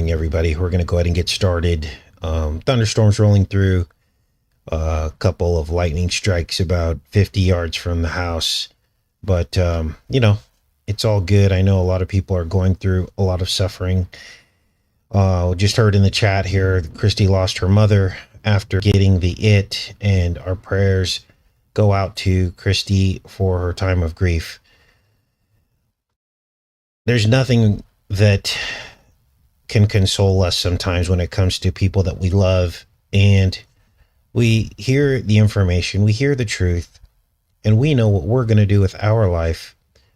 morning, everybody. We're going to go ahead and get started. Thunderstorms rolling through, a couple of lightning strikes about 50 yards from the house. But, it's all good. I know a lot of people are going through a lot of suffering. Just heard in the chat here, Christy lost her mother after getting the it, and our prayers go out to Christy for her time of grief. There's nothing that can console us sometimes when it comes to people that we love, and we hear the information, we hear the truth, and we know what we're going to do with our life.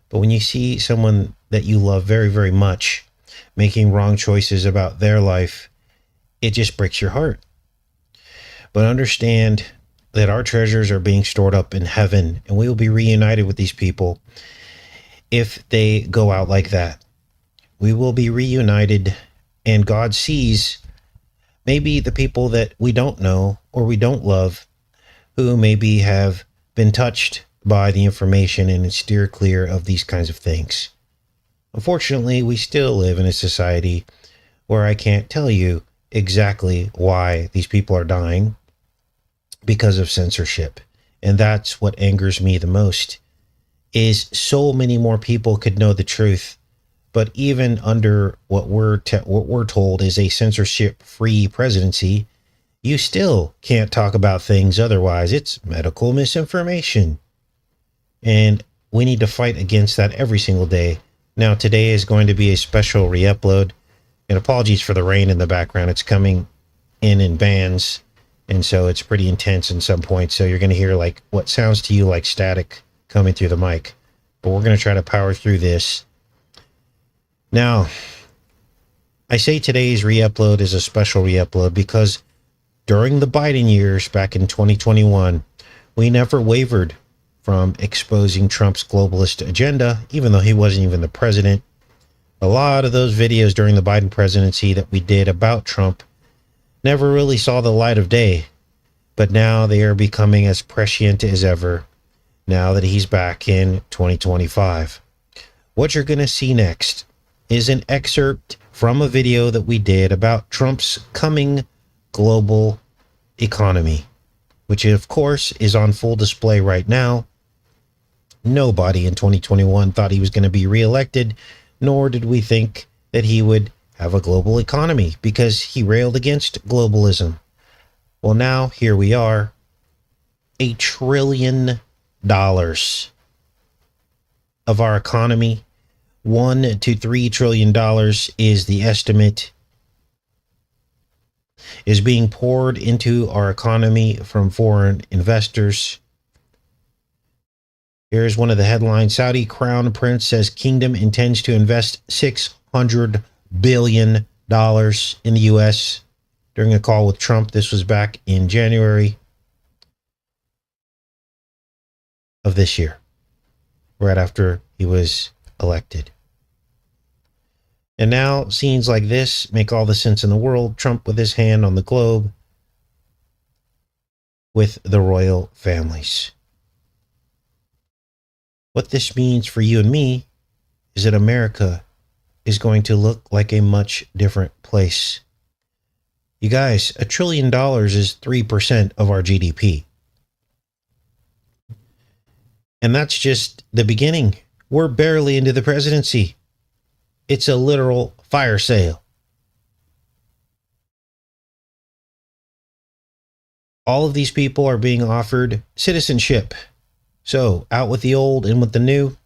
But when you see someone that you love very, very much making wrong choices about their life, it just breaks your heart. But understand that our treasures are being stored up in heaven, and we will be reunited with these people if they go out like that. We will be reunited, and God sees maybe the people that we don't know or we don't love, who maybe have been touched by the information and steer clear of these kinds of things. Unfortunately, we still live in a society where I can't tell you exactly why these people are dying because of censorship. And that's what angers me the most, is so many more people could know the truth. But even under what we're told is a censorship-free presidency, you still can't talk about things otherwise. It's medical misinformation. And we need to fight against that every single day. Now, today is going to be a special re-upload. And apologies for the rain in the background. It's coming in bands. And so it's pretty intense in some points. So you're going to hear like what sounds to you like static coming through the mic. But we're going to try to power through this. Now, I say today's re-upload is a special re-upload because during the Biden years back in 2021, we never wavered from exposing Trump's globalist agenda, even though he wasn't even the president. A lot of those videos during the Biden presidency that we did about Trump never really saw the light of day, but now they are becoming as prescient as ever now that he's back in 2025. What you're going to see next is an excerpt from a video that we did about Trump's coming global economy, which of course is on full display right now. Nobody in 2021 thought he was going to be reelected, nor did we think that he would have a global economy because he railed against globalism. Well, now here we are, $1 trillion of our economy, $1 to $3 trillion is the estimate, is being poured into our economy from foreign investors. Here's one of the headlines. Saudi Crown Prince says Kingdom intends to invest $600 billion in the U.S. during a call with Trump. This was back in January of this year, right after he was elected. And now scenes like this make all the sense in the world. Trump with his hand on the globe with the royal families. What this means for you and me is that America is going to look like a much different place. You guys, $1 trillion is 3% of our GDP. And that's just the beginning. We're barely into the presidency. It's a literal fire sale. All of these people are being offered citizenship. So, out with the old, in with the new.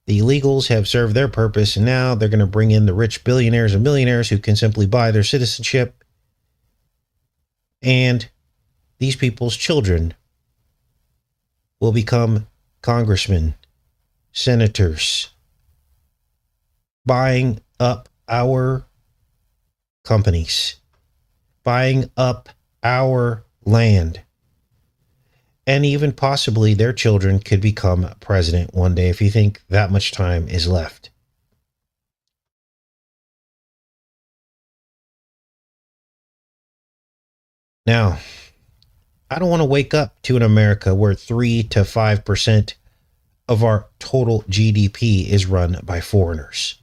The illegals have served their purpose, and now they're going to bring in the rich billionaires and millionaires who can simply buy their citizenship. And these people's children will become congressmen, senators, buying up our companies, buying up our land. And even possibly their children could become president one day if you think that much time is left. Now, I don't want to wake up to an America where 3 to 5% of our total GDP is run by foreigners.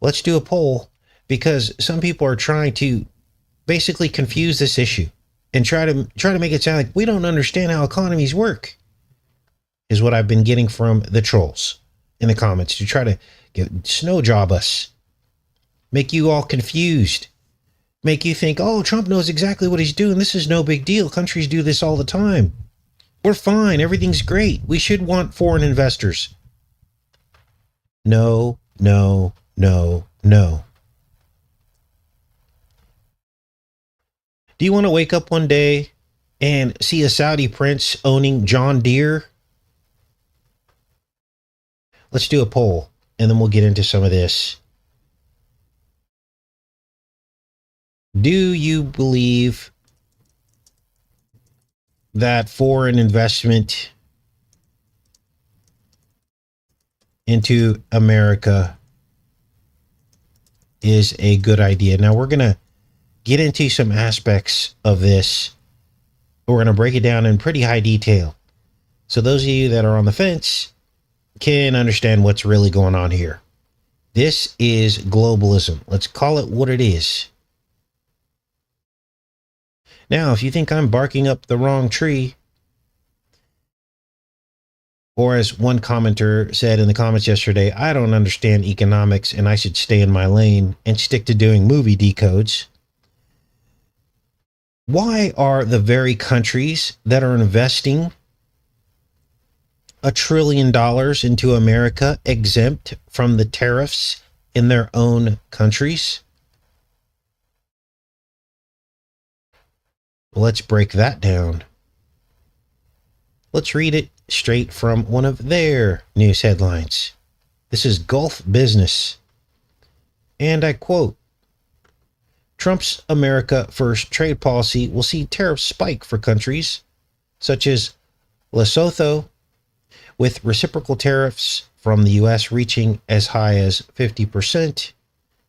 Let's do a poll because some people are trying to basically confuse this issue and try to make it sound like we don't understand how economies work. Is what I've been getting from the trolls in the comments to try to snow job us, make you all confused, make you think, oh, Trump knows exactly what he's doing. This is no big deal. Countries do this all the time. We're fine. Everything's great. We should want foreign investors. No, no, no, no. Do you want to wake up one day and see a Saudi prince owning John Deere? Let's do a poll and then we'll get into some of this. Do you believe that foreign investment into America is a good idea? Now, we're going to get into some aspects of this. We're going to break it down in pretty high detail. So those of you that are on the fence can understand what's really going on here. This is globalism. Let's call it what it is. Now, if you think I'm barking up the wrong tree, or as one commenter said in the comments yesterday, I don't understand economics and I should stay in my lane and stick to doing movie decodes. Why are the very countries that are investing $1 trillion into America exempt from the tariffs in their own countries? Let's break that down. Let's read it straight from one of their news headlines. This is Gulf Business. And I quote, Trump's America First trade policy will see tariffs spike for countries such as Lesotho, with reciprocal tariffs from the U.S. reaching as high as 50%.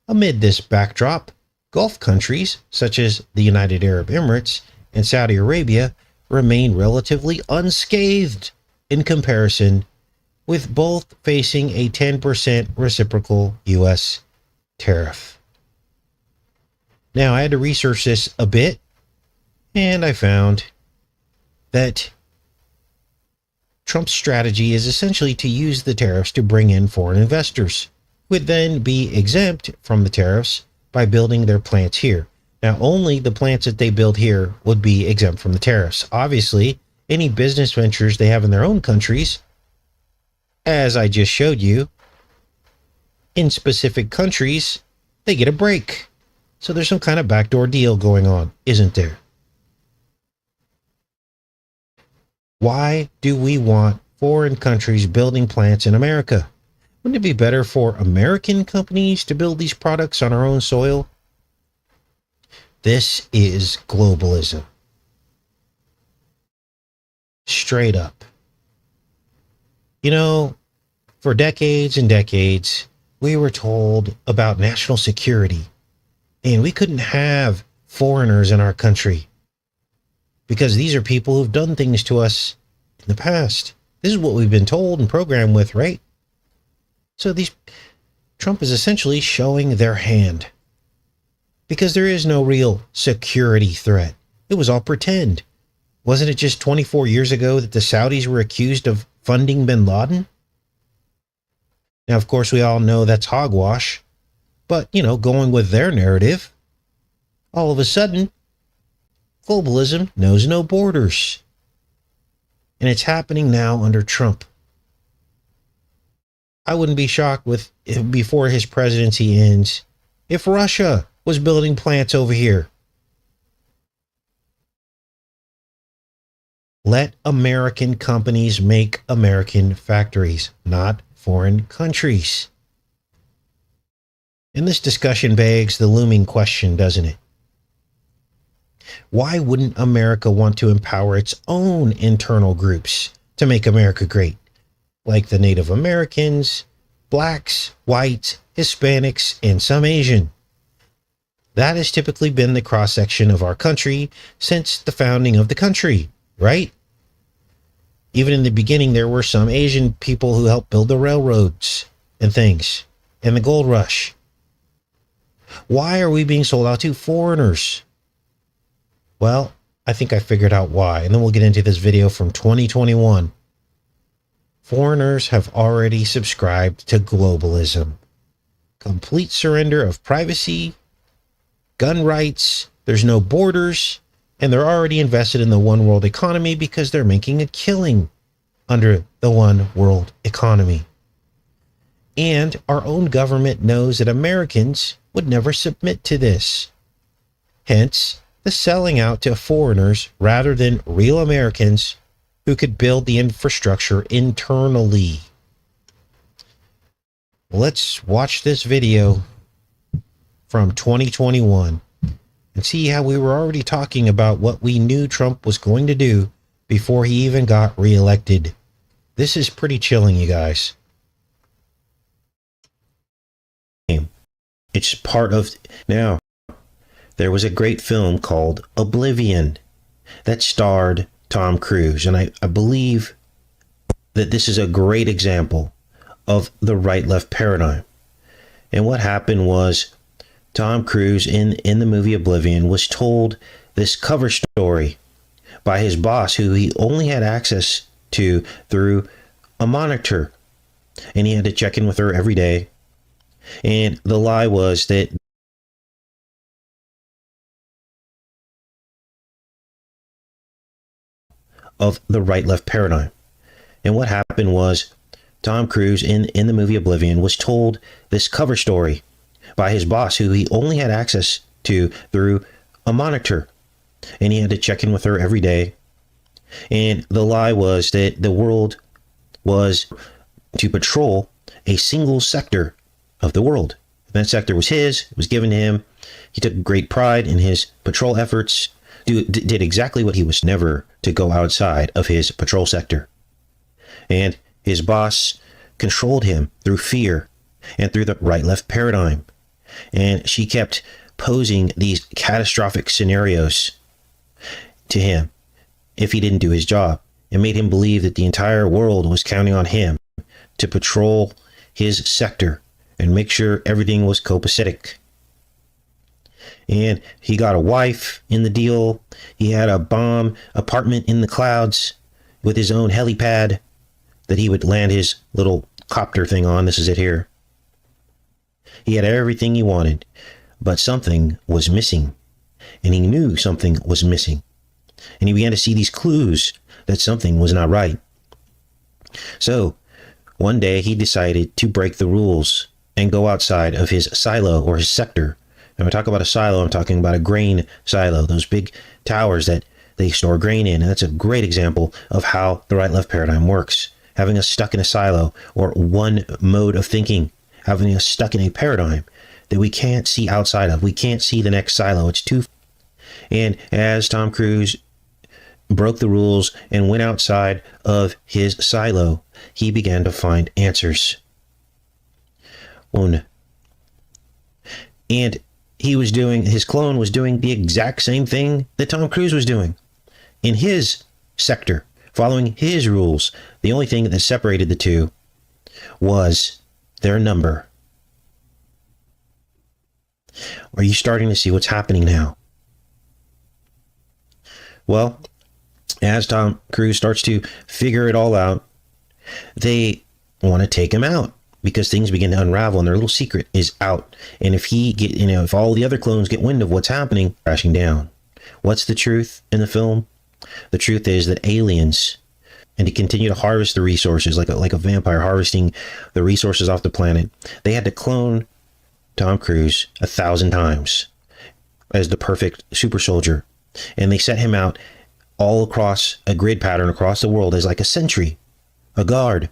Amid this backdrop, Gulf countries such as the United Arab Emirates and Saudi Arabia remain relatively unscathed in comparison, with both facing a 10% reciprocal U.S. tariff. Now, I had to research this a bit, and I found that Trump's strategy is essentially to use the tariffs to bring in foreign investors, who would then be exempt from the tariffs by building their plants here. Now, only the plants that they build here would be exempt from the tariffs. Obviously, any business ventures they have in their own countries, as I just showed you, in specific countries, they get a break. So there's some kind of backdoor deal going on, isn't there? Why do we want foreign countries building plants in America? Wouldn't it be better for American companies to build these products on our own soil? This is globalism. Straight up. You know, for decades and decades, we were told about national security, and we couldn't have foreigners in our country because these are people who've done things to us in the past. This is what we've been told and programmed with, right? So Trump is essentially showing their hand because there is no real security threat. It was all pretend. Wasn't it just 24 years ago that the Saudis were accused of funding bin Laden? Now, of course, we all know that's hogwash, but, going with their narrative, all of a sudden, globalism knows no borders. And it's happening now under Trump. I wouldn't be shocked before his presidency ends if Russia was building plants over here. Let American companies make American factories, not foreign countries. And this discussion begs the looming question, doesn't it? Why wouldn't America want to empower its own internal groups to make America great? Like the Native Americans, blacks, whites, Hispanics, and some Asian. That has typically been the cross-section of our country since the founding of the country, right? Even in the beginning, there were some Asian people who helped build the railroads and things, and the gold rush. Why are we being sold out to foreigners? Well, I think I figured out why, and then we'll get into this video from 2021. Foreigners have already subscribed to globalism. Complete surrender of privacy, gun rights, there's no borders, and they're already invested in the one world economy because they're making a killing under the one world economy. And our own government knows that Americans would never submit to this. Hence, the selling out to foreigners rather than real Americans who could build the infrastructure internally. Let's watch this video from 2021 and see how we were already talking about what we knew Trump was going to do before he even got reelected. This is pretty chilling, you guys. It's part of... Now, there was a great film called Oblivion that starred Tom Cruise, and I believe that this is a great example of the right-left paradigm. And what happened was Tom Cruise in the movie Oblivion was told this cover story by his boss, who he only had access to through a monitor, and he had to check in with her every day. And the lie was that of the right-left paradigm. And what happened was Tom Cruise in the movie Oblivion was told this cover story by his boss, who he only had access to through a monitor, and he had to check in with her every day. And the lie was that the world was to patrol a single sector of the world. That sector was his, it was given to him. He took great pride in his patrol efforts, did exactly what he was, never to go outside of his patrol sector. And his boss controlled him through fear and through the right-left paradigm. And she kept posing these catastrophic scenarios to him if he didn't do his job, and made him believe that the entire world was counting on him to patrol his sector and make sure everything was copacetic. And he got a wife in the deal. He had a bomb apartment in the clouds with his own helipad that he would land his little copter thing on. This is it here. He had everything he wanted, but something was missing, and he knew something was missing, and he began to see these clues that something was not right. So one day he decided to break the rules and go outside of his silo or his sector. And when I talk about a silo, I'm talking about a grain silo, those big towers that they store grain in. And that's a great example of how the right-left paradigm works. Having us stuck in a silo or one mode of thinking, having us stuck in a paradigm that we can't see outside of. We can't see the next silo. It's too... And as Tom Cruise broke the rules and went outside of his silo, he began to find answers. And his clone was doing the exact same thing that Tom Cruise was doing in his sector, following his rules. The only thing that separated the two was their number. Are you starting to see what's happening now? Well, as Tom Cruise starts to figure it all out, they want to take him out because things begin to unravel and their little secret is out. And if all the other clones get wind of what's happening, crashing down. What's the truth in the film? The truth is that aliens, and to continue to harvest the resources like a vampire harvesting the resources off the planet, they had to clone Tom Cruise 1,000 times as the perfect super soldier. And they set him out all across a grid pattern across the world as like a sentry, a guard.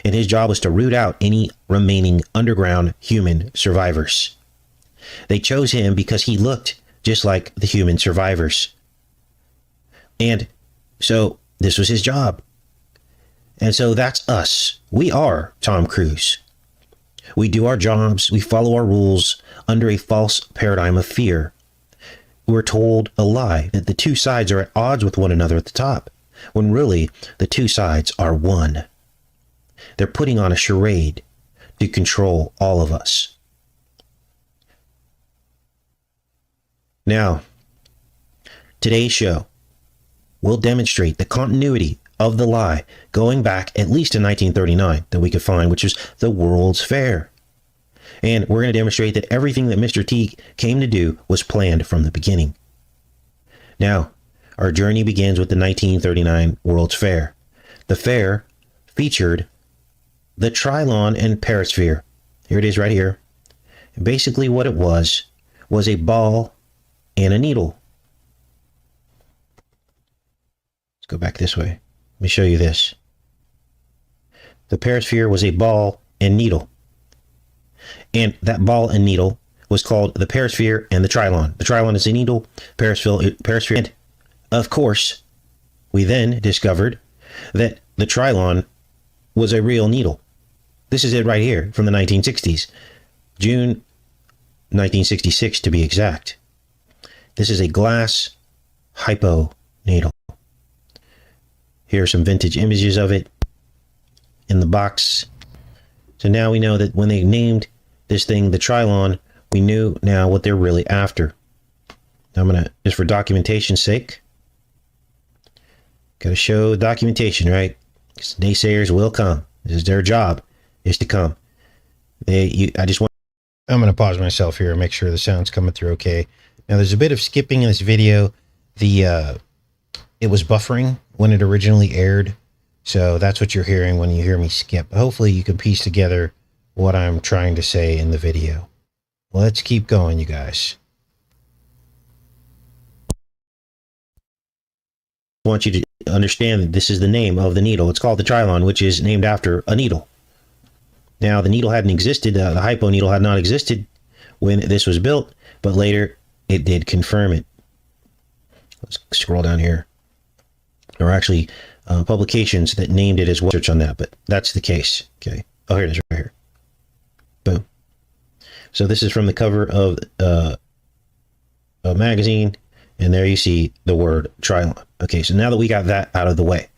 And his job was to root out any remaining underground human survivors. They chose him because he looked just like the human survivors. And so this was his job. And so that's us. We are Tom Cruise. We do our jobs. We follow our rules under a false paradigm of fear. We're told a lie that the two sides are at odds with one another at the top, when really the two sides are one. They're putting on a charade to control all of us. Now, today's show will demonstrate the continuity of the lie going back at least to 1939 that we could find, which is the World's Fair. And we're going to demonstrate that everything that Mr. T came to do was planned from the beginning. Now, our journey begins with the 1939 World's Fair. The fair featured the Trilon and Perisphere. Here it is right here. And basically what it was a ball and a needle. Let's go back this way. Let me show you this. The Perisphere was a ball and needle. And that ball and needle was called the Perisphere and the Trilon. The Trilon is a needle, Perisphere. And of course, we then discovered that the Trilon was a real needle. This is it right here from the 1960s. June 1966 to be exact. This is a glass hypo needle. Here are some vintage images of it in the box. So now we know that when they named this thing the Trilon, we knew now what they're really after. Now I'm going to, just for documentation's sake, got to show documentation, right? Because naysayers will come. This is their job, is to come. I'm going to pause myself here and make sure the sound's coming through okay. Now there's a bit of skipping in this video. It was buffering when it originally aired. So that's what you're hearing when you hear me skip. Hopefully you can piece together what I'm trying to say in the video. Let's keep going, you guys. I want you to understand that this is the name of the needle. It's called the Trilon, which is named after a needle. Now, the needle hadn't existed. The hypo needle had not existed when this was built, but later it did confirm it. Let's scroll down here. There were actually publications that named it as well. Search on that, but that's the case. Okay. Oh, here it is right here. Boom. So this is from the cover of a magazine, and there you see the word Trilon. Okay, so now that we got that out of the way,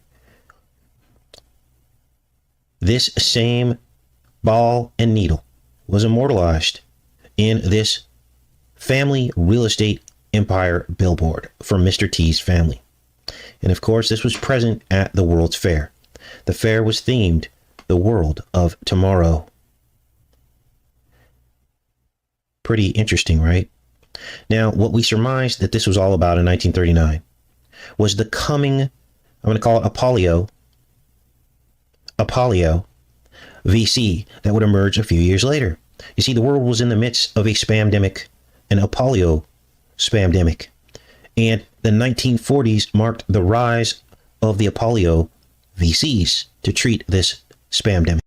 this same ball and needle was immortalized in this family real estate empire billboard from Mr. T's family. And of course, this was present at the World's Fair. The fair was themed the world of tomorrow. Pretty interesting, right? Now, what we surmised that this was all about in 1939 was the coming, I'm going to call it Apollio VC that would emerge a few years later. You see, the world was in the midst of a spamdemic, an Apollio spamdemic. And the 1940s marked the rise of the Apollio VCs to treat this spamdemic.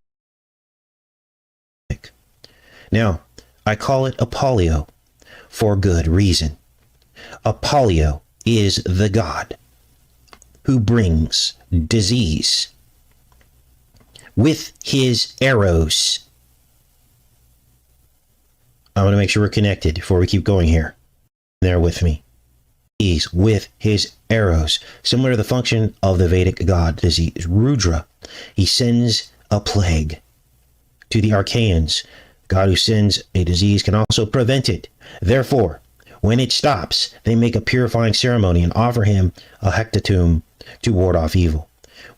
Now, I call it Apollio for good reason. Apollio is the god who brings disease with his arrows. I want to make sure we're connected before we keep going here. There with me. He's with his arrows, similar to the function of the Vedic god disease, Rudra. He sends a plague to the Archaeans. God who sends a disease can also prevent it. Therefore, when it stops, they make a purifying ceremony and offer him a hecatomb to ward off evil.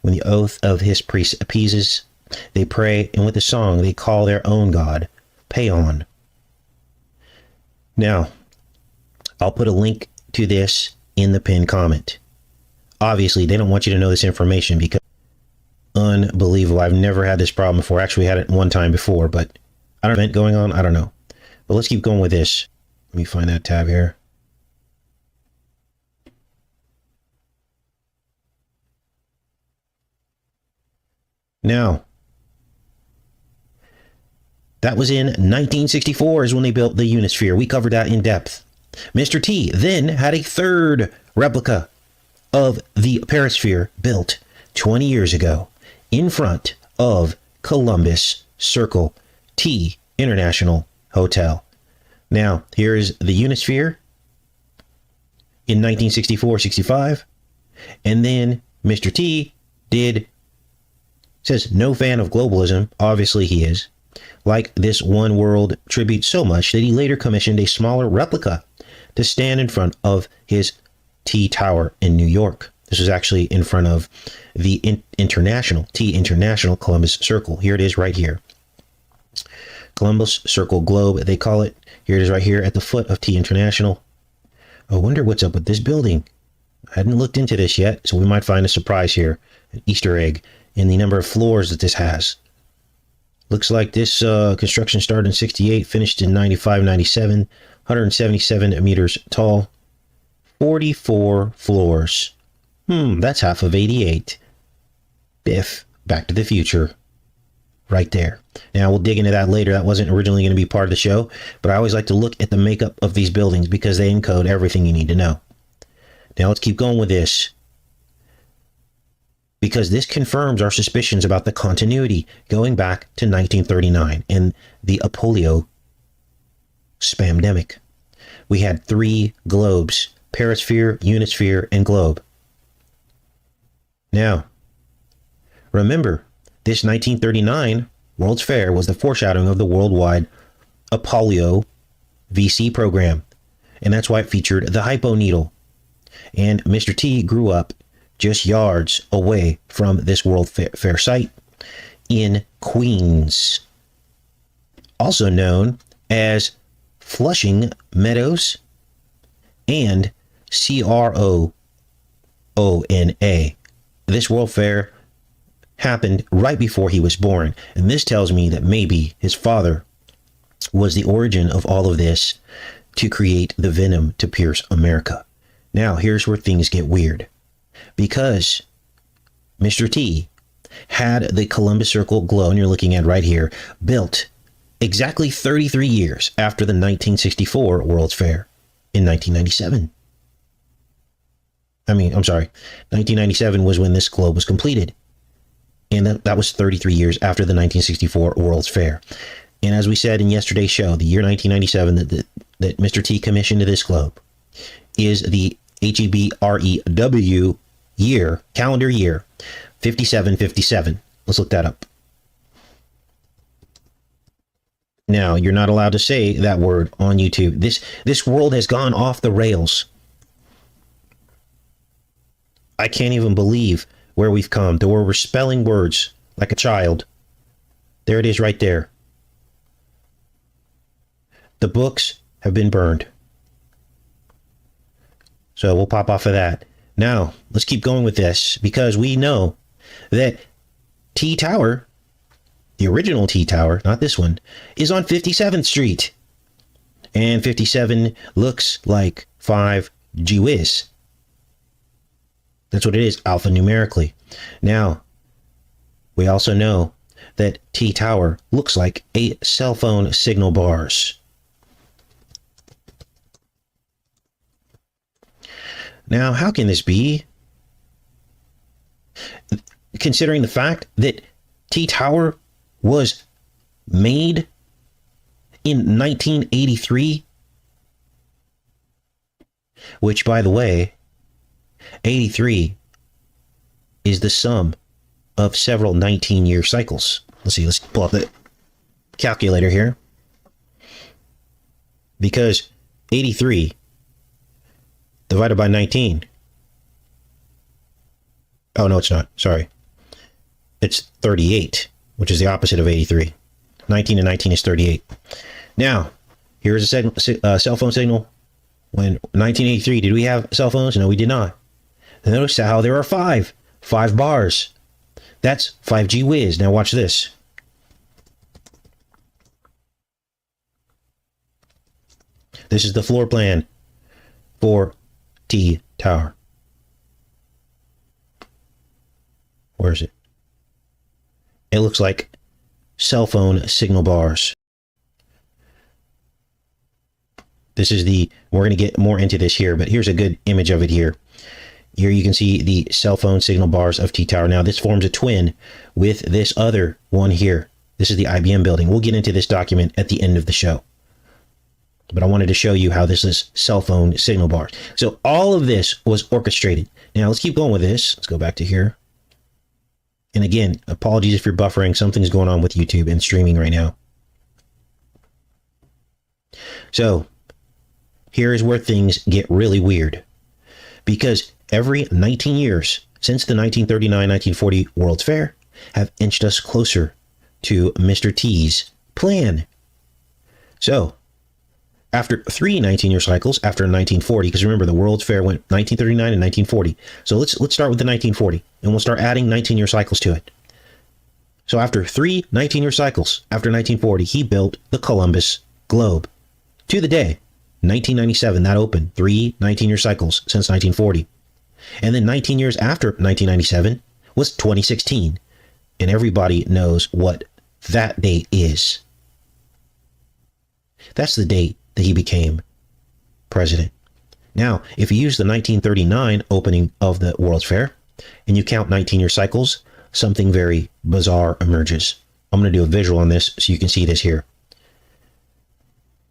When the oath of his priests appeases, they pray, and with a song they call their own god Paon. Now, I'll put a link to this in the pinned comment. Obviously, they don't want you to know this information because unbelievable. I've never had this problem before. Actually, had it one time before, but I don't know event going on. I don't know. But let's keep going with this. Let me find that tab here. Now, that was in 1964 is when they built the Unisphere. We covered that in depth. Mr. T then had a third replica of the Perisphere built 20 years ago in front of Columbus Circle T International Hotel. Now, here is the Unisphere in 1964-65. And then Mr. T says no fan of globalism. Obviously he is. Like this one world tribute so much that he later commissioned a smaller replica to stand in front of his T Tower in New York. This was actually in front of the International Columbus Circle. Here it is right here. Columbus Circle Globe, they call it. Here it is right here at the foot of T International. I wonder what's up with this building. I hadn't looked into this yet, so we might find a surprise here, an Easter egg in the number of floors that this has. Looks like this construction started in 68, finished in 95, 97, 177 meters tall, 44 floors. That's half of 88. Biff, Back to the Future. Right there. Now, we'll dig into that later. That wasn't originally going to be part of the show, but I always like to look at the makeup of these buildings because they encode everything you need to know. Now, let's keep going with this, because this confirms our suspicions about the continuity going back to 1939 and the polio spamdemic. We had 3 globes: perisphere, unisphere, and globe. Now, remember, this 1939 World's Fair was the foreshadowing of the worldwide polio VC program, and that's why it featured the hypo needle. And Mr. T grew up just yards away from this World Fair site in Queens, also known as Flushing Meadows and Crona. This World Fair happened right before he was born, and this tells me that maybe his father was the origin of all of this to create the venom to pierce America. Now, here's where things get weird, because Mr. T had the Columbus Circle globe, and you're looking at right here, built exactly 33 years after the 1964 World's Fair in 1997. 1997 was when this globe was completed. And that was 33 years after the 1964 World's Fair. And as we said in yesterday's show, the year 1997 that Mr. T commissioned this globe is the HEBREW year, calendar year, 5757. Let's look that up. Now, you're not allowed to say that word on YouTube. This world has gone off the rails. I can't even believe where we've come to where we're spelling words like a child. There it is right there. The books have been burned. So we'll pop off of that. Now, let's keep going with this, because we know that T Tower, the original T Tower, not this one, is on 57th Street. And 57 looks like 5 gee whiz. That's what it is, alphanumerically. Now, we also know that T Tower looks like a cell phone signal bars. Now, how can this be? Considering the fact that T Tower was made in 1983, which, by the way, 83 is the sum of several 19-year cycles. Let's see, let's pull up the calculator here. Because 83 divided by 19. Oh, no, it's not. Sorry. It's 38, which is the opposite of 83. 19 and 19 is 38. Now, here's a cell phone signal. When 1983, did we have cell phones? No, we did not. Notice how there are 5 bars. That's 5G whiz. Now watch this. This is the floor plan for T Tower. Where is it? It looks like cell phone signal bars. This is we're going to get more into this here, but here's a good image of it here. Here you can see the cell phone signal bars of T Tower. Now this forms a twin with this other one here. This is the IBM building. We'll get into this document at the end of the show. But I wanted to show you how this is cell phone signal bars. So all of this was orchestrated. Now let's keep going with this. Let's go back to here. And again, apologies if you're buffering. Something's going on with YouTube and streaming right now. So here is where things get really weird. Because every 19 years since the 1939-1940 World's Fair have inched us closer to Mr. T's plan. So, after 3 19-year cycles, after 1940, because remember the World's Fair went 1939 and 1940. So let's start with the 1940, and we'll start adding 19-year cycles to it. So after 3 19-year cycles, after 1940, he built the Columbus Globe. To the day, 1997, that opened. 3 19-year cycles since 1940. And then 19 years after 1997 was 2016. And everybody knows what that date is. That's the date that he became president. Now, if you use the 1939 opening of the World's Fair and you count 19-year cycles, something very bizarre emerges. I'm going to do a visual on this so you can see this here.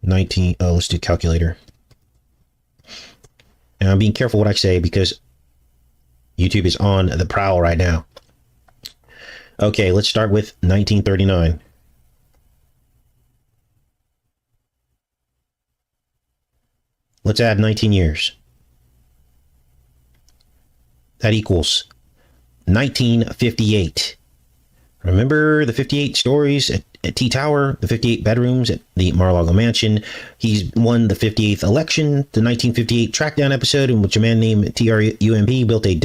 Let's do calculator. And I'm being careful what I say because YouTube is on the prowl right now. Okay, let's start with 1939. Let's add 19 years. That equals 1958. Remember the 58 stories at T Tower, the 58 bedrooms at the Mar-a-Lago mansion. He's won the 58th election, the 1958 trackdown episode in which a man named TRUMP built a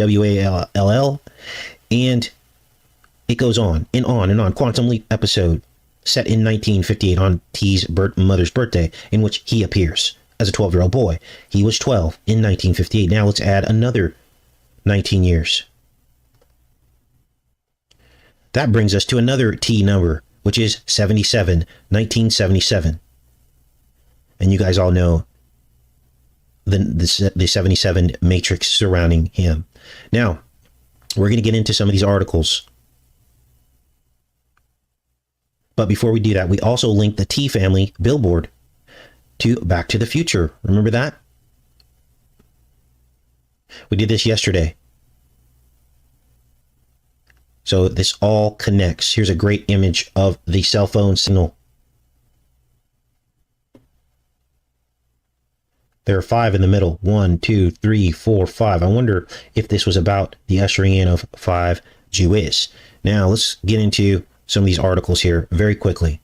WALL. And it goes on and on and on. Quantum Leap episode set in 1958 on T's mother's birthday, in which he appears as a 12-year-old boy. He was 12 in 1958. Now let's add another 19 years. That brings us to another T number, which is 77, 1977. And you guys all know the 77 matrix surrounding him. Now, we're going to get into some of these articles. But before we do that, we also link the T family billboard to Back to the Future. Remember that? We did this yesterday. So this all connects. Here's a great image of the cell phone signal. There are 5 in the middle. 1, 2, 3, 4, 5. I wonder if this was about the ushering in of 5G. Now let's get into some of these articles here very quickly.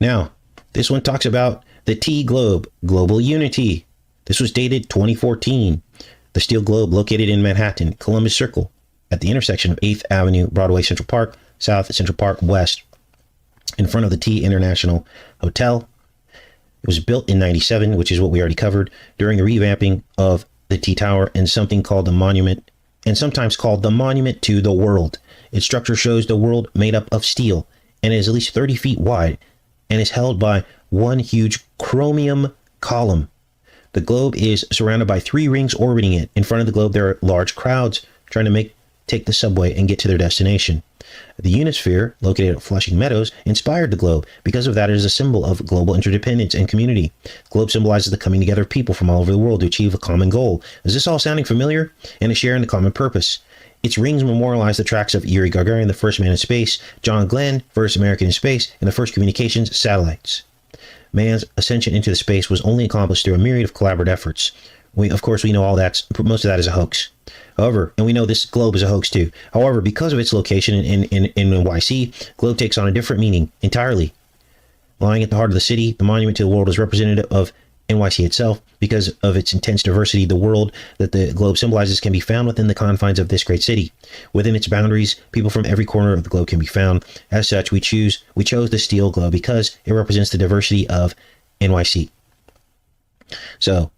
Now, this one talks about the T globe, global unity. This was dated 2014. The steel globe located in Manhattan, Columbus Circle, at the intersection of 8th Avenue, Broadway, Central Park, South, Central Park, West, in front of the T International Hotel. It was built in 97, which is what we already covered, during the revamping of the T Tower and something called the Monument, and sometimes called the Monument to the World. Its structure shows the world made up of steel and is at least 30 feet wide and is held by one huge chromium column. The globe is surrounded by 3 rings orbiting it. In front of the globe, there are large crowds trying to take the subway and get to their destination. The Unisphere, located at Flushing Meadows, inspired the globe. Because of that, it is a symbol of global interdependence and community. The globe symbolizes the coming together of people from all over the world to achieve a common goal. Is this all sounding familiar? And a share in the common purpose. Its rings memorialize the tracks of Yuri Gagarin, the first man in space, John Glenn, first American in space, and the first communications satellites. Man's ascension into the space was only accomplished through a myriad of collaborative efforts. Of course, we know most of that is a hoax. However, and we know this globe is a hoax too. However, because of its location in NYC, globe takes on a different meaning entirely. Lying at the heart of the city, the monument to the world is representative of NYC itself. Because of its intense diversity, the world that the globe symbolizes can be found within the confines of this great city. Within its boundaries, people from every corner of the globe can be found. As such, we chose the steel globe because it represents the diversity of NYC. So,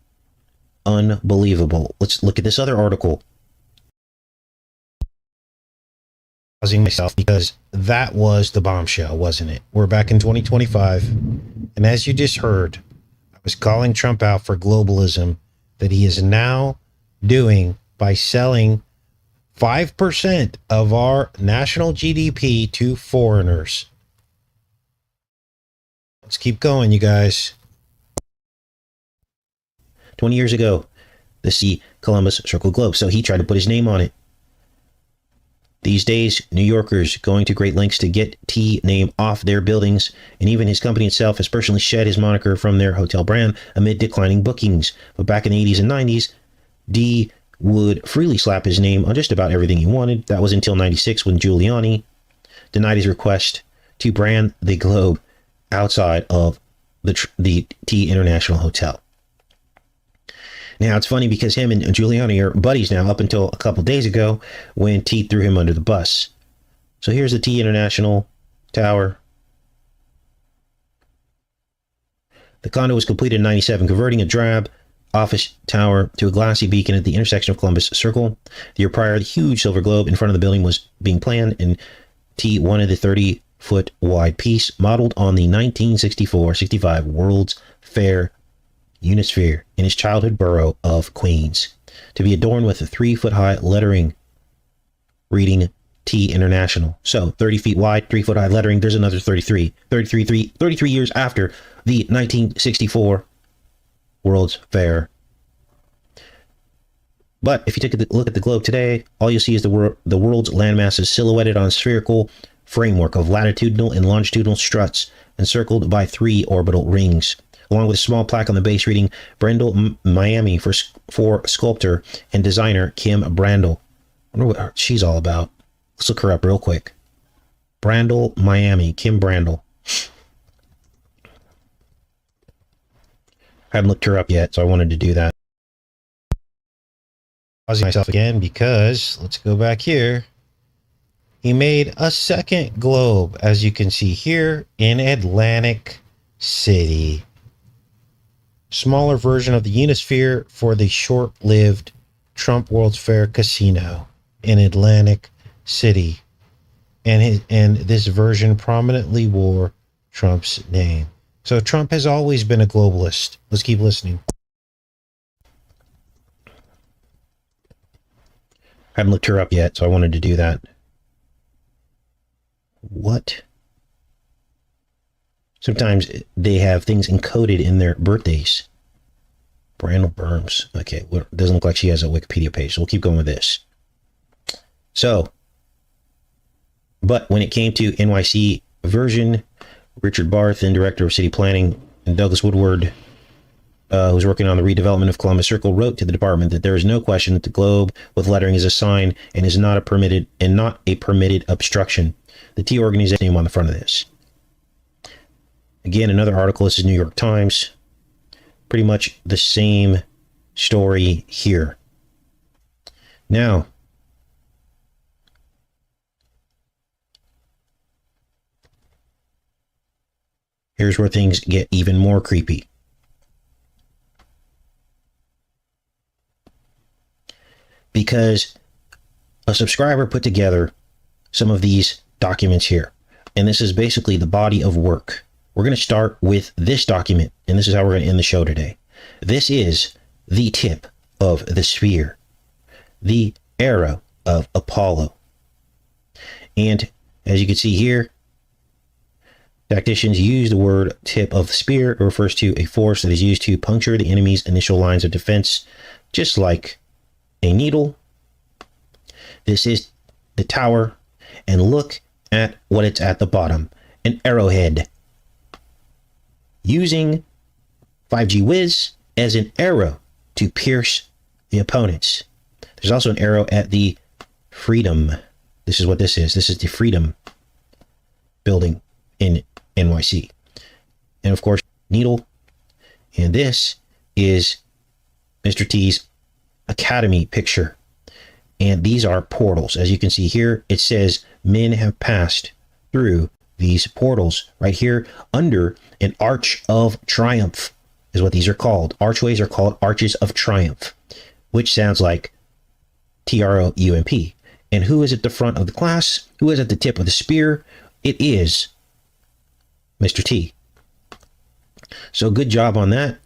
unbelievable. Let's look at this other article. Pausing myself because that was the bombshell, wasn't it? We're back in 2025, and as you just heard, was calling Trump out for globalism that he is now doing by selling 5% of our national GDP to foreigners. Let's keep going, you guys. 20 years ago, the C Columbus Circle Globe. So he tried to put his name on it. These days, New Yorkers going to great lengths to get T name off their buildings, and even his company itself has personally shed his moniker from their hotel brand amid declining bookings. But back in the 80s and 90s, D would freely slap his name on just about everything he wanted. That was until 96 when Giuliani denied his request to brand the Globe outside of the T International Hotel. Now, it's funny because him and Giuliani are buddies now up until a couple days ago when T threw him under the bus. So here's the T International Tower. The condo was completed in 97, converting a drab office tower to a glassy beacon at the intersection of Columbus Circle. The year prior, the huge silver globe in front of the building was being planned, and T wanted the 30-foot wide piece modeled on the 1964-65 World's Fair Unisphere in his childhood borough of Queens, to be adorned with a 3-foot-high lettering reading T International. So 30 feet wide, 3-foot-high lettering. There's another 33 years after the 1964 World's Fair. But if you take a look at the globe today, all you'll see is the world's landmasses silhouetted on a spherical framework of latitudinal and longitudinal struts encircled by 3 orbital rings, along with a small plaque on the base reading Brandel, Miami, for sculptor and designer Kim Brandel. I wonder what she's all about. Let's look her up real quick. Brandel, Miami, Kim Brandel. I haven't looked her up yet, so I wanted to do that. Pausing myself again because, let's go back here. He made a second globe, as you can see here, in Atlantic City. Smaller version of the Unisphere for the short-lived Trump World's Fair Casino in Atlantic City. And this version prominently wore Trump's name. So Trump has always been a globalist. Let's keep listening. I haven't looked her up yet, so I wanted to do that. What? Sometimes they have things encoded in their birthdays. Brandel Burns. Okay, well, it doesn't look like she has a Wikipedia page, so we'll keep going with this. So, but when it came to NYC version, Richard Barth, then director of city planning, and Douglas Woodward, who's working on the redevelopment of Columbus Circle, wrote to the department that there is no question that the globe with lettering is a sign and is not a permitted obstruction. The T organization name on the front of this. Again, another article. This is New York Times. Pretty much the same story here. Now, here's where things get even more creepy. Because a subscriber put together some of these documents here. And this is basically the body of work. We're going to start with this document, and this is how we're going to end the show today. This is the tip of the sphere, the arrow of Apollo. And as you can see here, tacticians use the word tip of the spear. It refers to a force that is used to puncture the enemy's initial lines of defense, just like a needle. This is the tower, and look at what it's at the bottom, an arrowhead. Using 5G Whiz as an arrow to pierce the opponents. There's also an arrow at the Freedom. This is what this is. This is the Freedom building in NYC. And of course, needle. And this is Mr. T's Academy picture. And these are portals. As you can see here, it says men have passed through these portals right here under an arch of triumph is what these are called. Archways are called arches of triumph, which sounds like TROUMP. And who is at the front of the class? Who is at the tip of the spear? It is Mr. T. So good job on that.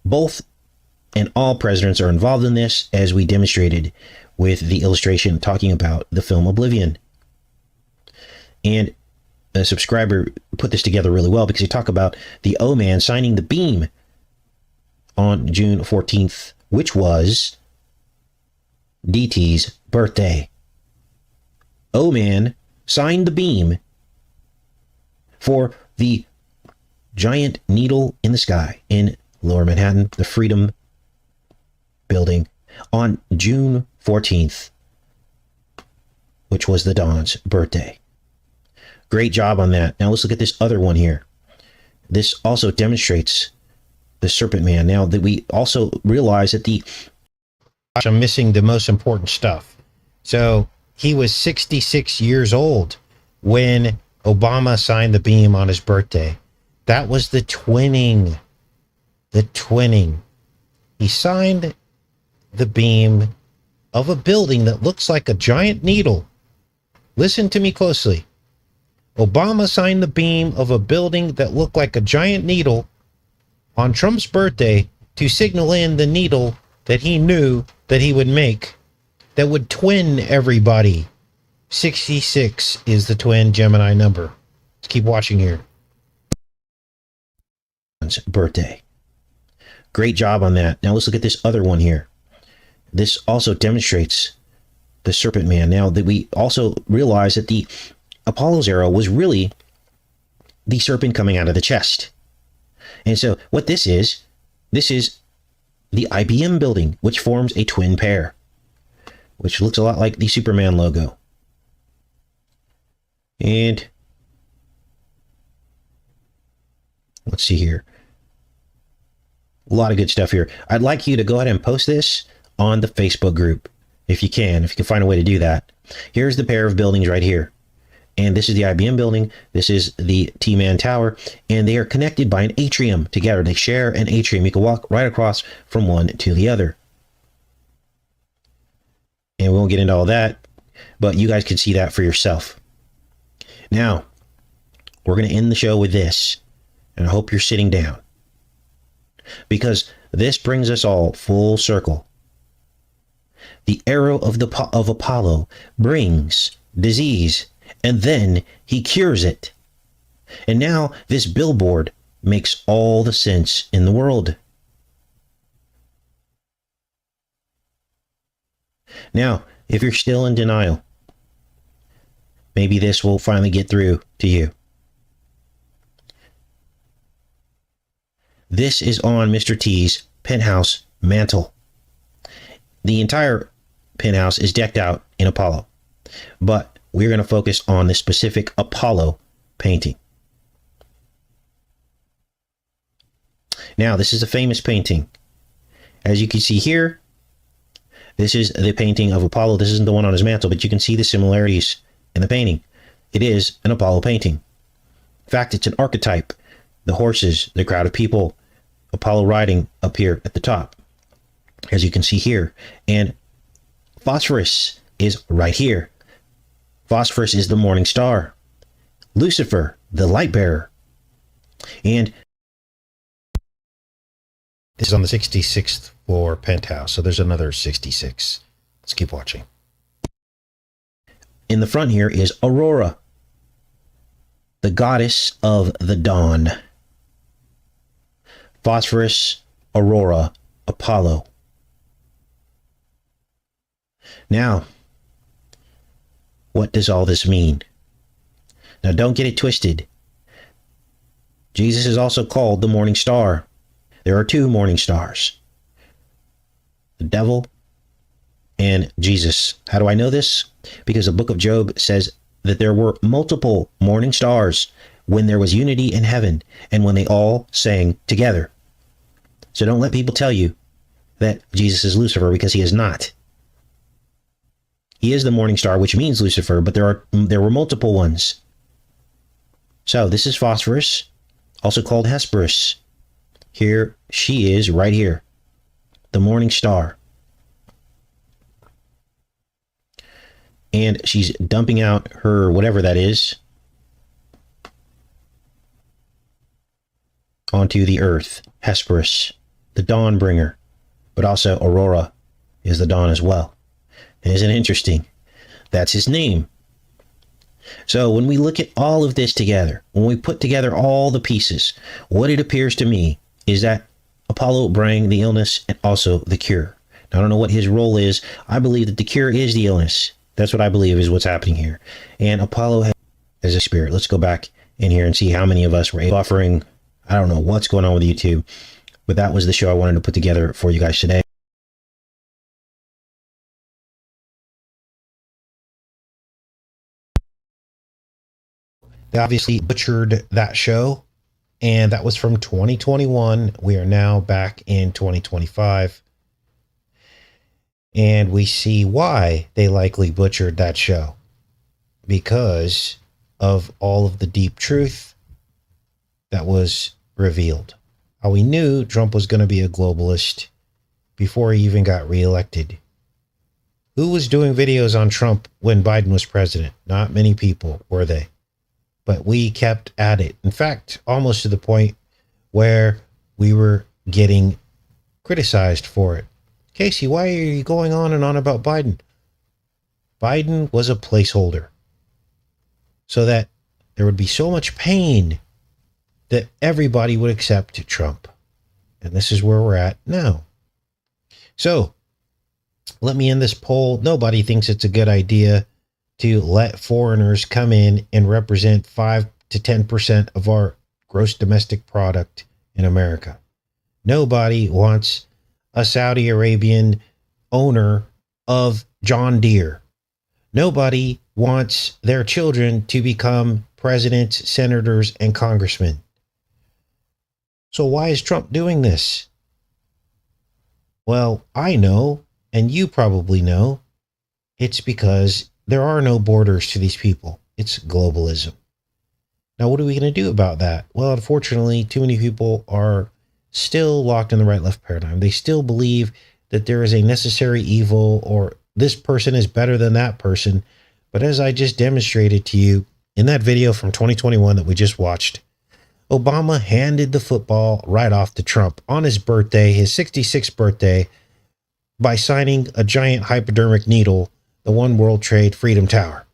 Both and all presidents are involved in this, as we demonstrated with the illustration talking about the film Oblivion. And a subscriber put this together really well because they talk about the O-Man signing the beam on June 14th, which was DT's birthday. O-Man signed the beam for the giant needle in the sky in Lower Manhattan, the Freedom Building, on June 14th, which was the Don's birthday. Great job on that. Now let's look at this other one here. This also demonstrates the Serpent Man. Now that we also realize that I'm missing the most important stuff. So he was 66 years old when Obama signed the beam on his birthday. That was the twinning. The twinning. He signed the beam of a building that looks like a giant needle. Listen to me closely. Obama signed the beam of a building that looked like a giant needle on Trump's birthday to signal in the needle that he knew that he would make that would twin everybody. 66 is the twin Gemini number. Let's keep watching here. Birthday. Great job on that. Now let's look at this other one here. This also demonstrates the Serpent Man. Now that we also realize that the Apollo's arrow was really the serpent coming out of the chest. And so what this is the IBM building, which forms a twin pair, which looks a lot like the Superman logo. And let's see here. A lot of good stuff here. I'd like you to go ahead and post this on the Facebook group if you can find a way to do that. Here's the pair of buildings right here. And this is the IBM building. This is the T-Man Tower. And they are connected by an atrium together. They share an atrium. You can walk right across from one to the other. And we won't get into all that, but you guys can see that for yourself. Now, we're going to end the show with this. And I hope you're sitting down, because this brings us all full circle. The arrow of Apollo brings disease, and then he cures it. And now this billboard makes all the sense in the world. Now, if you're still in denial, maybe this will finally get through to you. This is on Mr. T's penthouse mantle. The entire penthouse is decked out in Apollo, but we're going to focus on the specific Apollo painting. Now, this is a famous painting. As you can see here, this is the painting of Apollo. This isn't the one on his mantle, but you can see the similarities in the painting. It is an Apollo painting. In fact, it's an archetype. The horses, the crowd of people, Apollo riding up here at the top, as you can see here. And Phosphorus is right here. Phosphorus is the morning star. Lucifer, the light bearer. And this is on the 66th floor penthouse, so there's another 66. Let's keep watching. In the front here is Aurora, the goddess of the dawn. Phosphorus, Aurora, Apollo. Now, what does all this mean? Now, don't get it twisted. Jesus is also called the morning star. There are two morning stars, the devil and Jesus. How do I know this? Because the book of Job says that there were multiple morning stars when there was unity in heaven and when they all sang together. So don't let people tell you that Jesus is Lucifer, because he is not. He is the morning star, which means Lucifer, but there were multiple ones. So this is Phosphorus, also called Hesperus. Here she is right here, the morning star. And she's dumping out her whatever that is onto the earth. Hesperus, the dawn bringer, but also Aurora is the dawn as well. Isn't it interesting? That's his name. So when we look at all of this together, when we put together all the pieces, what it appears to me is that Apollo bring the illness and also the cure. Now, I don't know what his role is. I believe that the cure is the illness. That's what I believe is what's happening here. And Apollo has a spirit. Let's go back in here and see how many of us were buffering. I don't know what's going on with YouTube, but that was the show I wanted to put together for you guys today. They obviously butchered that show, and that was from 2021. We are now back in 2025. And we see why they likely butchered that show. Because of all of the deep truth that was revealed. How we knew Trump was going to be a globalist before he even got reelected. Who was doing videos on Trump when Biden was president? Not many people, were they? But we kept at it. In fact, almost to the point where we were getting criticized for it. Casey, why are you going on and on about Biden? Biden was a placeholder so that there would be so much pain that everybody would accept Trump. And this is where we're at now. So let me end this poll. Nobody thinks it's a good idea to let foreigners come in and represent 5 to 10% of our gross domestic product in America. Nobody wants a Saudi Arabian owner of John Deere. Nobody wants their children to become presidents, senators, and congressmen. So why is Trump doing this? Well, I know, and you probably know, it's because there are no borders to these people. It's globalism. Now, what are we going to do about that? Well, unfortunately, too many people are still locked in the right-left paradigm. They still believe that there is a necessary evil or this person is better than that person. But as I just demonstrated to you in that video from 2021 that we just watched, Obama handed the football right off to Trump on his birthday, his 66th birthday, by signing a giant hypodermic needle, the One World Trade Freedom Tower.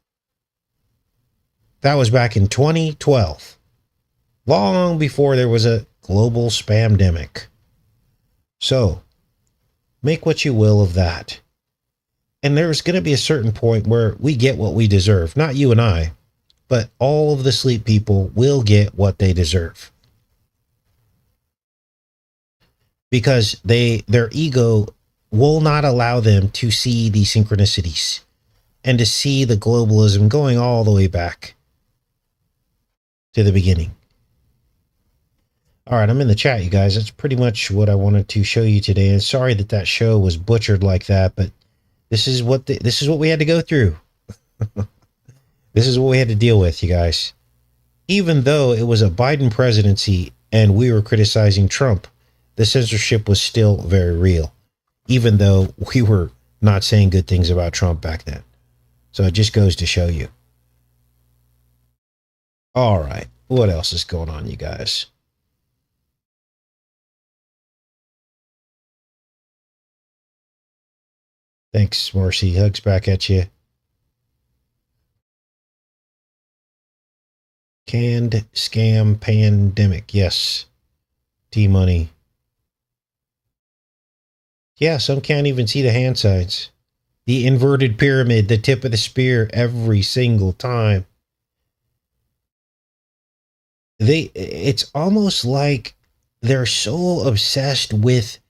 That was back in 2012, long before there was a global spamdemic. So, make what you will of that. And there's going to be a certain point where we get what we deserve. Not you and I, but all of the sleep people will get what they deserve. Because their ego will not allow them to see the synchronicities and to see the globalism going all the way back to the beginning. All right, I'm in the chat, you guys. That's pretty much what I wanted to show you today. And sorry that that show was butchered like that, but this is what we had to go through. This is what we had to deal with, you guys. Even though it was a Biden presidency and we were criticizing Trump, the censorship was still very real, even though we were not saying good things about Trump back then. So it just goes to show you. All right, what else is going on, you guys? Thanks, Marcy. Hugs back at you. Canned scam pandemic. Yes. T-Money. Yeah, some can't even see the hand signs. The inverted pyramid, the tip of the spear every single time. It's almost like they're so obsessed with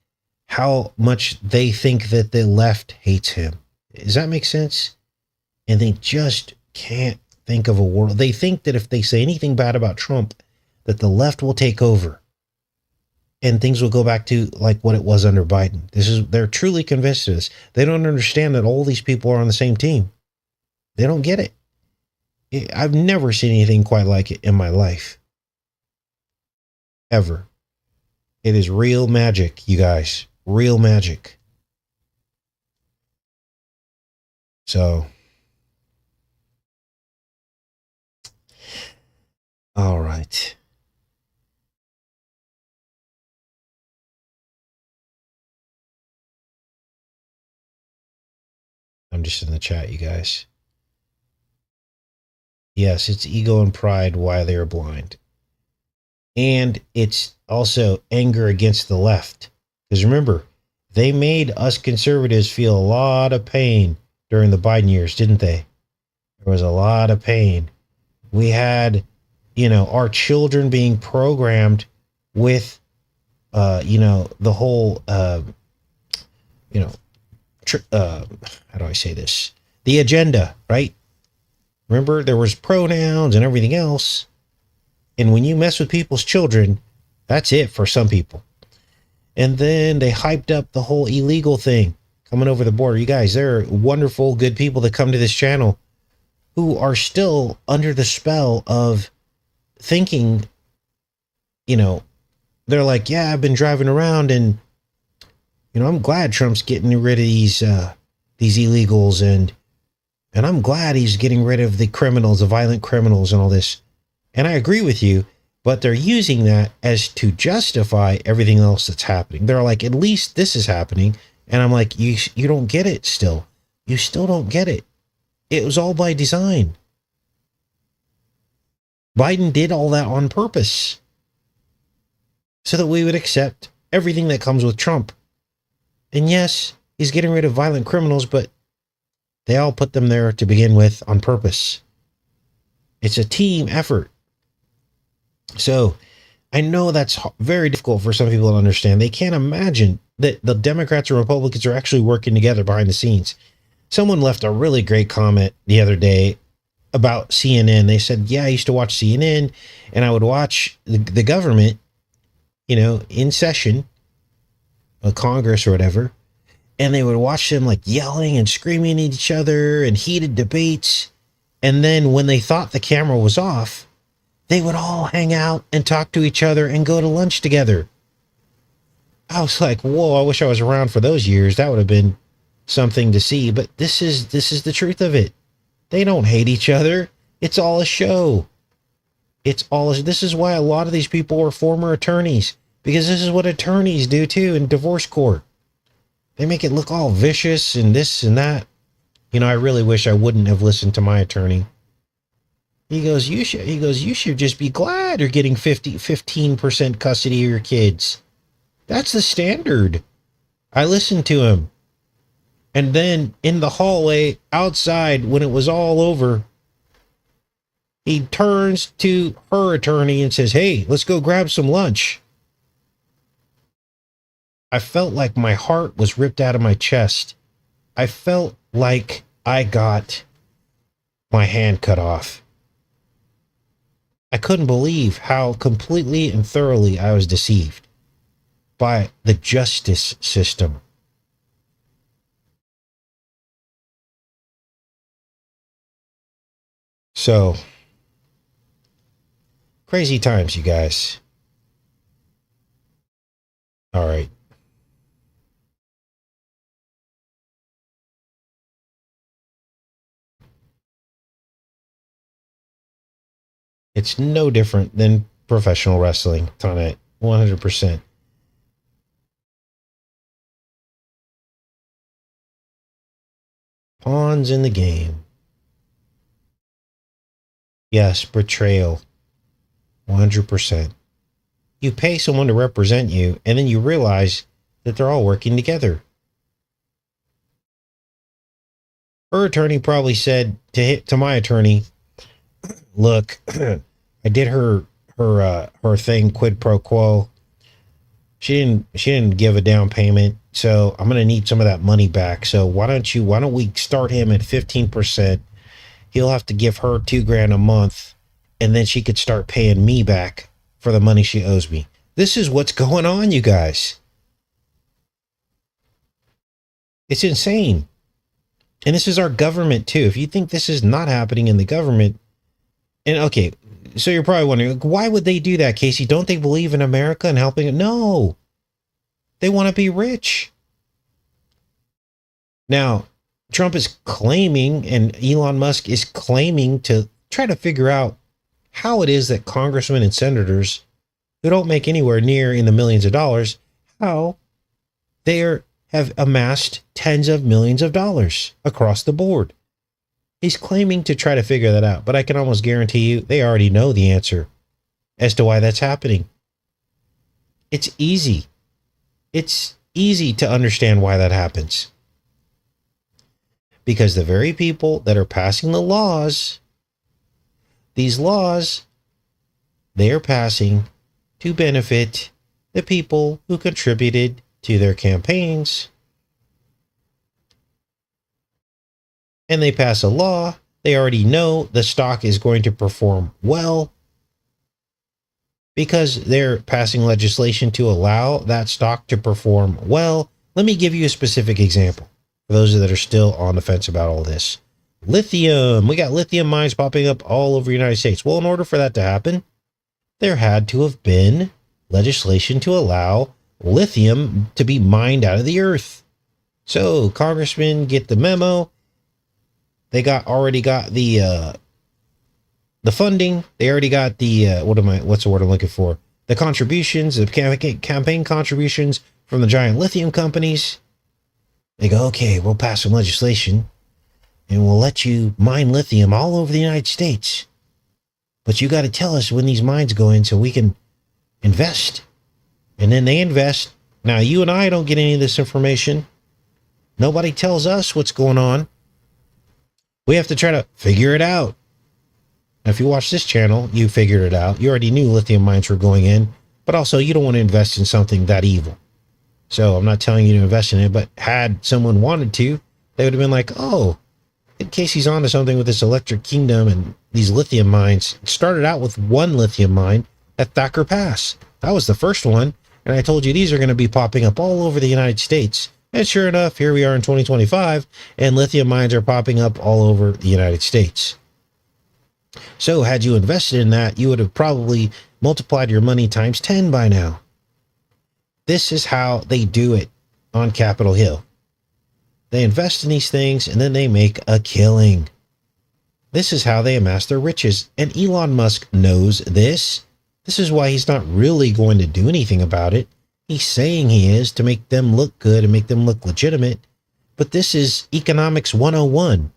how much they think that the left hates him. Does that make sense? And they just can't think of a world. They think that if they say anything bad about Trump, that the left will take over and things will go back to like what it was under Biden. They're truly convinced of this. They don't understand that all these people are on the same team. They don't get it. I've never seen anything quite like it in my life. Ever. It is real magic, you guys. Real magic. So, all right. I'm just in the chat, you guys. Yes, it's ego and pride why they are blind. And it's also anger against the left. Because remember, they made us conservatives feel a lot of pain during the Biden years, didn't they? There was a lot of pain. We had, our children being programmed with, the whole, you know, how do I say this? The agenda, right? Remember, there was pronouns and everything else. And when you mess with people's children, that's it for some people. And then they hyped up the whole illegal thing coming over the border. You guys, there are wonderful, good people that come to this channel who are still under the spell of thinking, they're like, yeah, I've been driving around and, I'm glad Trump's getting rid of these illegals and I'm glad he's getting rid of the criminals, the violent criminals and all this. And I agree with you, but they're using that as to justify everything else that's happening. They're like, at least this is happening. And I'm like, you don't get it still. You still don't get it. It was all by design. Biden did all that on purpose so that we would accept everything that comes with Trump. And yes, he's getting rid of violent criminals, but they all put them there to begin with on purpose. It's a team effort. So I know that's very difficult for some people to understand. They can't imagine that the Democrats and Republicans are actually working together behind the scenes. Someone left a really great comment the other day about CNN. They said, yeah, I used to watch CNN and I would watch the government, in session, Congress or whatever. And they would watch them like yelling and screaming at each other and heated debates. And then when they thought the camera was off, they would all hang out and talk to each other and go to lunch together. I was like, whoa, I wish I was around for those years. That would have been something to see. But this is the truth of it. They don't hate each other. It's all a show. This is why a lot of these people are former attorneys, because this is what attorneys do too in divorce court. They make it look all vicious and this and that. I really wish I wouldn't have listened to my attorney. He goes, you should just be glad you're getting 15% custody of your kids. That's the standard. I listened to him. And then in the hallway outside, when it was all over, he turns to her attorney and says, hey, let's go grab some lunch. I felt like my heart was ripped out of my chest. I felt like I got my hand cut off. I couldn't believe how completely and thoroughly I was deceived by the justice system. So, crazy times, you guys. All right. It's no different than professional wrestling, Tonette. 100%. Pawns in the game. Yes, betrayal. 100%. You pay someone to represent you, and then you realize that they're all working together. Her attorney probably said to my attorney, look, I did her thing quid pro quo. She didn't give a down payment, so I'm gonna need some of that money back. So why don't we start him at 15%? He'll have to give her $2,000 a month, and then she could start paying me back for the money she owes me. This is what's going on, you guys. It's insane. And this is our government too. If you think this is not happening in the government, and okay, so you're probably wondering, why would they do that, Casey? Don't they believe in America and helping it? No. They want to be rich. Now, Trump is claiming, and Elon Musk is claiming to try to figure out how it is that congressmen and senators who don't make anywhere near in the millions of dollars, how they have amassed tens of millions of dollars across the board. He's claiming to try to figure that out, but I can almost guarantee you they already know the answer. as to why that's happening. It's easy. It's easy to understand why that happens. Because the very people that are passing the laws, these laws, they are passing to benefit the people who contributed to their campaigns. And they pass a law. They already know the stock is going to perform well because they're passing legislation to allow that stock to perform well. Let me give you a specific example for those that are still on the fence about all this. Lithium. We got lithium mines popping up all over the United States. Well, in order for that to happen, there had to have been legislation to allow lithium to be mined out of the earth. So congressmen get the memo. They already got the funding. They already got the what's the word I'm looking for? The contributions, the campaign contributions from the giant lithium companies. They go, okay, we'll pass some legislation and we'll let you mine lithium all over the United States. But you got to tell us when these mines go in so we can invest. And then they invest. Now, you and I don't get any of this information. Nobody tells us what's going on. We have to try to figure it out. Now, if you watch this channel, you figured it out. You already knew lithium mines were going in, but also you don't want to invest in something that evil. So I'm not telling you to invest in it, but had someone wanted to, they would have been like, oh, in case he's onto something with this electric kingdom and these lithium mines. It started out with one lithium mine at Thacker Pass. That was the first one. And I told you these are going to be popping up all over the United States. And sure enough, here we are in 2025, and lithium mines are popping up all over the United States. So had you invested in that, you would have probably multiplied your money times 10 by now. This is how they do it on Capitol Hill. They invest in these things, and then they make a killing. This is how they amass their riches. And Elon Musk knows this. This is why he's not really going to do anything about it. He's saying he is to make them look good and make them look legitimate. But this is economics 101.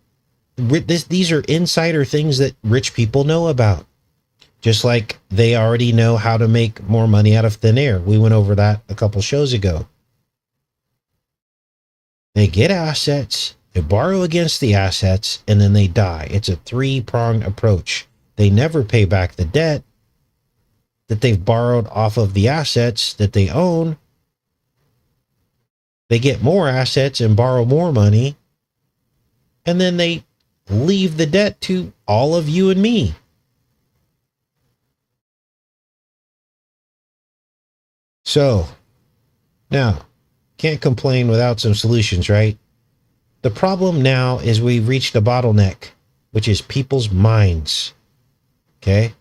These are insider things that rich people know about. Just like they already know how to make more money out of thin air. We went over that a couple shows ago. They get assets, they borrow against the assets, and then they die. It's a three-pronged approach. They never pay back the debt that they've borrowed off of the assets that they own. They get more assets and borrow more money, and then they leave the debt to all of you and me. So, now, can't complain without some solutions, right? The problem now is we've reached a bottleneck, which is people's minds. Okay?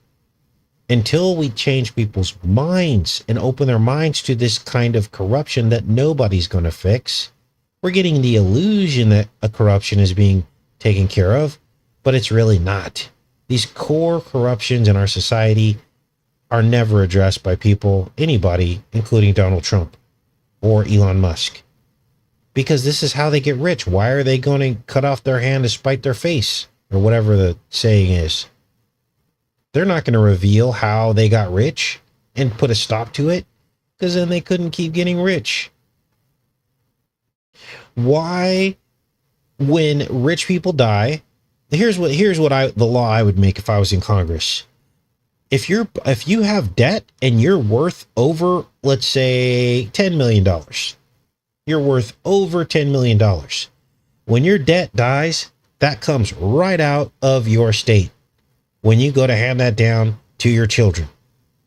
Until we change people's minds and open their minds to this kind of corruption that nobody's going to fix, we're getting the illusion that a corruption is being taken care of, but it's really not. These core corruptions in our society are never addressed by people, anybody, including Donald Trump or Elon Musk. Because this is how they get rich. Why are they going to cut off their hand to spite their face? Or whatever the saying is. They're not going to reveal how they got rich and put a stop to it, because then they couldn't keep getting rich. Why, when rich people die, here's what the law I would make if I was in Congress. If you have debt and you're worth over, let's say, $10 million, you're worth over $10 million. When your debt dies, that comes right out of your state when you go to hand that down to your children.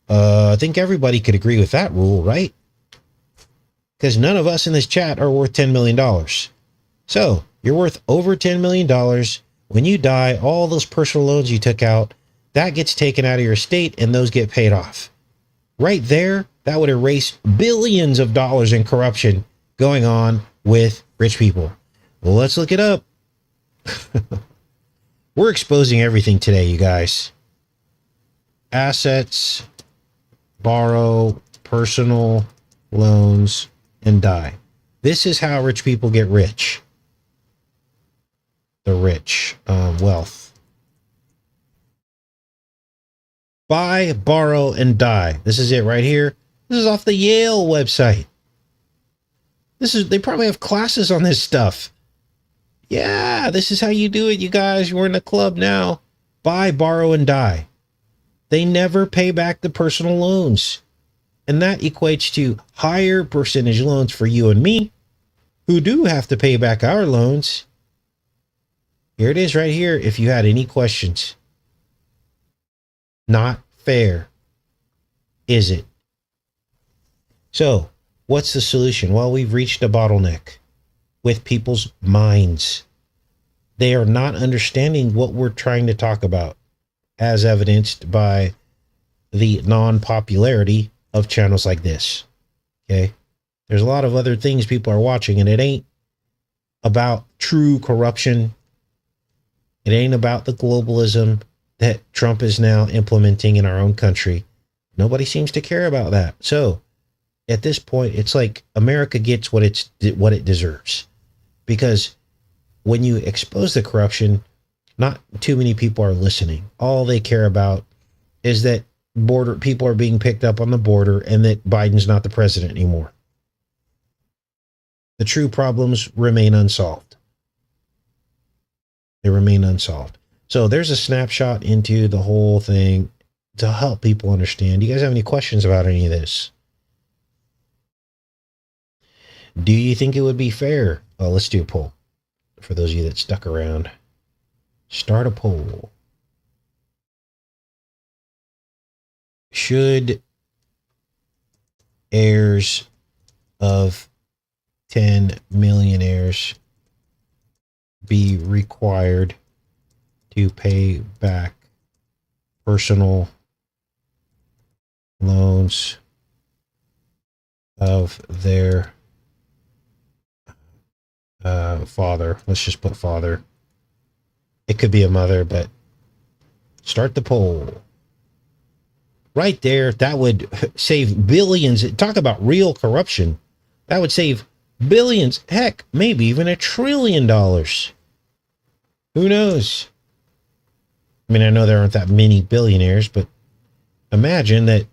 I think everybody could agree with that rule, right? Because none of us in this chat are worth $10 million. So you're worth over $10 million. When you die, all those personal loans you took out, that gets taken out of your estate and those get paid off. Right there, that would erase billions of dollars in corruption going on with rich people. Well, let's look it up. We're exposing everything today, you guys. Assets, borrow, personal loans, and die. This is how rich people get rich. The rich, wealth. Buy, borrow, and die. This is it right here. This is off the Yale website. They probably have classes on this stuff. Yeah, this is how you do it, you guys. We're in the club now. Buy, borrow, and die. They never pay back the personal loans. And that equates to higher percentage loans for you and me, who do have to pay back our loans. Here it is right here if you had any questions. Not fair, is it? So, what's the solution? Well, we've reached a bottleneck with people's minds. They are not understanding what we're trying to talk about, as evidenced by the non-popularity of channels like this. Okay? There's a lot of other things people are watching, and it ain't about true corruption. It ain't about the globalism that Trump is now implementing in our own country. Nobody seems to care about that. So, at this point, it's like America gets what it deserves. Because when you expose the corruption, not too many people are listening. All they care about is that people are being picked up on the border and that Biden's not the president anymore. The true problems remain unsolved. They remain unsolved. So there's a snapshot into the whole thing to help people understand. Do you guys have any questions about any of this? Do you think it would be fair? Well, let's do a poll. For those of you that stuck around, start a poll. Should heirs of 10 millionaires be required to pay back personal loans of their father? Let's just put father. It could be a mother, but start the poll. Right there, that would save billions. Talk about real corruption. That would save billions, heck, maybe even $1 trillion. Who knows? I mean, I know there aren't that many billionaires, but imagine that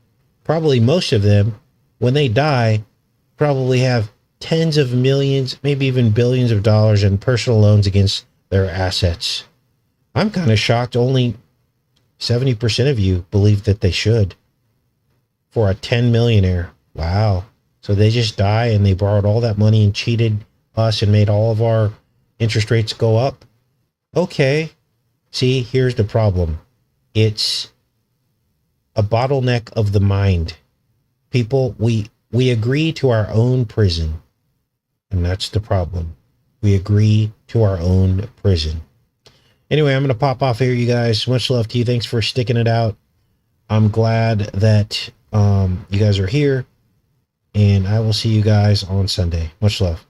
probably most of them, when they die, probably have tens of millions, maybe even billions of dollars in personal loans against their assets. I'm kind of shocked only 70% of you believe that they should. For a 10 millionaire. Wow. So they just die and they borrowed all that money and cheated us and made all of our interest rates go up. Okay. See, here's the problem. It's a bottleneck of the mind. People, we agree to our own prison. And that's the problem. We agree to our own prison. Anyway, I'm going to pop off here, you guys. Much love to you. Thanks for sticking it out. I'm glad that you guys are here. And I will see you guys on Sunday. Much love.